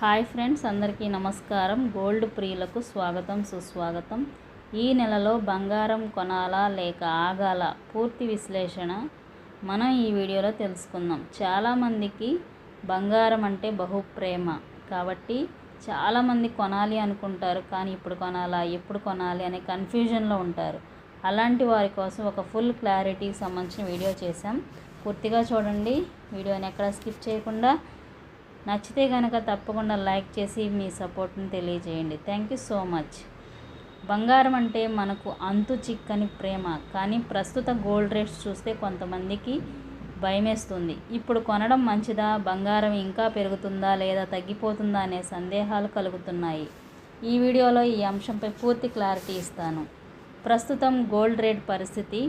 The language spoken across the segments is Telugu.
హాయ్ ఫ్రెండ్స్, అందరికీ నమస్కారం. గోల్డ్ ప్రియులకు స్వాగతం, సుస్వాగతం. ఈ నెలలో బంగారం కొనాలా లేక ఆగాల పూర్తి విశ్లేషణ మనం ఈ వీడియోలో తెలుసుకుందాం. చాలామందికి బంగారం అంటే బహుప్రేమ కాబట్టి చాలామంది కొనాలి అనుకుంటారు, కానీ ఇప్పుడు కొనాలా ఎప్పుడు కొనాలి అనే కన్ఫ్యూజన్లో ఉంటారు. అలాంటి వారి కోసం ఒక ఫుల్ క్లారిటీకి సంబంధించిన వీడియో చేశాం. పూర్తిగా చూడండి, వీడియోని ఎక్కడ స్కిప్ చేయకుండా. నచ్చితే కనుక తప్పకుండా లైక్ చేసి మీ సపోర్ట్ని తెలియజేయండి. Thank you so much. బంగారం అంటే మనకు అంతు చిక్కని ప్రేమ, కానీ ప్రస్తుత గోల్డ్ రేట్స్ చూస్తే కొంతమందికి భయమేస్తుంది. ఇప్పుడు కొనడం మంచిదా, బంగారం ఇంకా పెరుగుతుందా లేదా తగ్గిపోతుందా అనే సందేహాలు కలుగుతున్నాయి. ఈ వీడియోలో ఈ అంశంపై పూర్తి క్లారిటీ ఇస్తాను. ప్రస్తుతం గోల్డ్ రేట్ పరిస్థితి.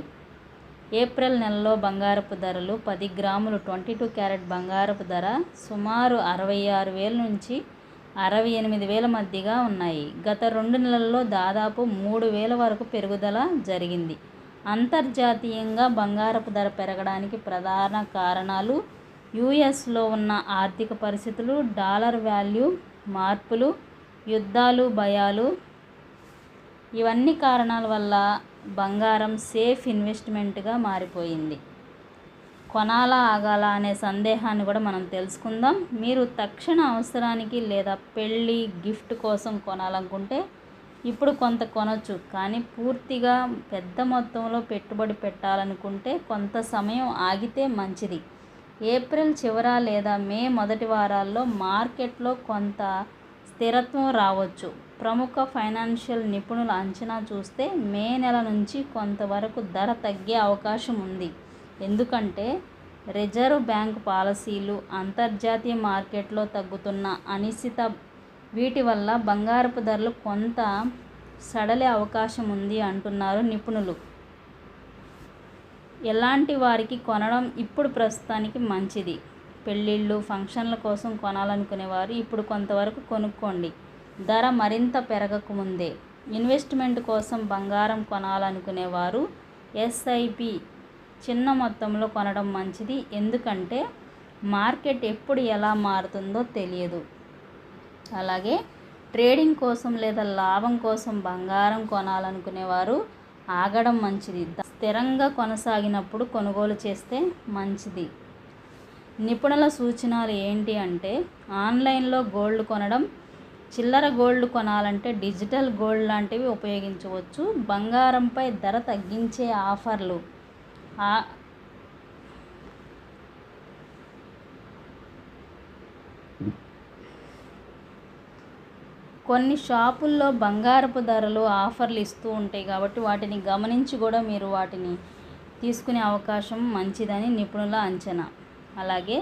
ఏప్రిల్ నెలలో బంగారపు ధరలు 10 గ్రాములు 22 క్యారెట్ బంగారపు ధర సుమారు 66,000 నుంచి 68,000 మధ్యగా ఉన్నాయి. గత 2 నెలల్లో దాదాపు 3,000 వరకు పెరుగుదల జరిగింది. అంతర్జాతీయంగా బంగారపు ధర పెరగడానికి ప్రధాన కారణాలు యుఎస్లో ఉన్న ఆర్థిక పరిస్థితులు, డాలర్ వాల్యూ మార్పులు, యుద్ధాలు, భయాలు. ఇవన్నీ కారణాల వల్ల బంగారం సేఫ్ ఇన్వెస్ట్మెంట్గా మారిపోయింది. కొనాలా ఆగాలా అనే సందేహాన్ని కూడా మనం తెలుసుకుందాం. మీరు తక్షణ అవసరానికి లేదా పెళ్ళి, గిఫ్ట్ కోసం కొనాలనుకుంటే ఇప్పుడు కొంత కొనవచ్చు, కానీ పూర్తిగా పెద్ద మొత్తంలో పెట్టుబడి పెట్టాలనుకుంటే కొంత సమయం ఆగితే మంచిది. ఏప్రిల్ చివర లేదా మే మొదటి వారాల్లో మార్కెట్లో కొంత స్థిరత్వం రావచ్చు. ప్రముఖ ఫైనాన్షియల్ నిపుణుల అంచనా చూస్తే మే నెల నుంచి కొంతవరకు ధర తగ్గే అవకాశం ఉంది. ఎందుకంటే రిజర్వ్ బ్యాంక్ పాలసీలు, అంతర్జాతీయ మార్కెట్లో తగ్గుతున్న అనిశ్చిత, వీటి వల్ల బంగారపు ధరలు కొంత సడలే అవకాశం ఉంది అంటున్నారు నిపుణులు. ఎలాంటి వారికి కొనడం ఇప్పుడు ప్రస్తుతానికి మంచిది? పెళ్ళిళ్ళు, ఫంక్షన్ల కోసం కొనాలనుకునేవారు ఇప్పుడు కొంతవరకు కొనుక్కోండి, ధర మరింత పెరగకముందే. ఇన్వెస్ట్మెంట్ కోసం బంగారం కొనాలనుకునేవారు ఎస్ఐపి చిన్న మొత్తంలో కొనడం మంచిది, ఎందుకంటే మార్కెట్ ఎప్పుడు ఎలా మారుతుందో తెలియదు. అలాగే ట్రేడింగ్ కోసం లేదా లాభం కోసం బంగారం కొనాలనుకునేవారు ఆగడం మంచిది. స్థిరంగా కొనసాగినప్పుడు కొనుగోలు చేస్తే మంచిది. నిపుణుల సూచనలు ఏంటి అంటే, ఆన్లైన్లో గోల్డ్ కొనడం, చిల్లర గోల్డ్ కొనాలంటే డిజిటల్ గోల్డ్ లాంటివి ఉపయోగించవచ్చు. బంగారంపై ధర తగ్గించే ఆఫర్లు. కొన్ని షాపుల్లో బంగారపు ధరలు ఆఫర్లు ఇస్తూ ఉంటాయి కాబట్టి వాటిని గమనించి కూడా మీరు వాటిని తీసుకునే అవకాశం మంచిదని నిపుణుల అంచనా. అలాగే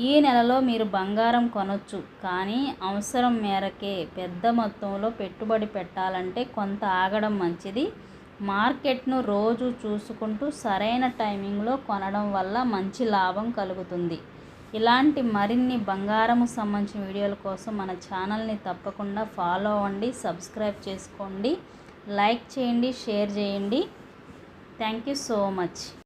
ఈ నెలలో మీరు బంగారం కొనవచ్చు, కానీ అవసరం మేరకే. పెద్ద మొత్తంలో పెట్టుబడి పెట్టాలంటే కొంత ఆగడం మంచిది. మార్కెట్ను రోజు చూసుకుంటూ సరైన టైమింగ్లో కొనడం వల్ల మంచి లాభం కలుగుతుంది. ఇలాంటి మరిన్ని బంగారం సంబంధించిన వీడియోల కోసం మన ఛానల్ని తప్పకుండా ఫాలో అవ్వండి, సబ్స్క్రైబ్ చేసుకోండి, లైక్ చేయండి, షేర్ చేయండి. Thank you so much.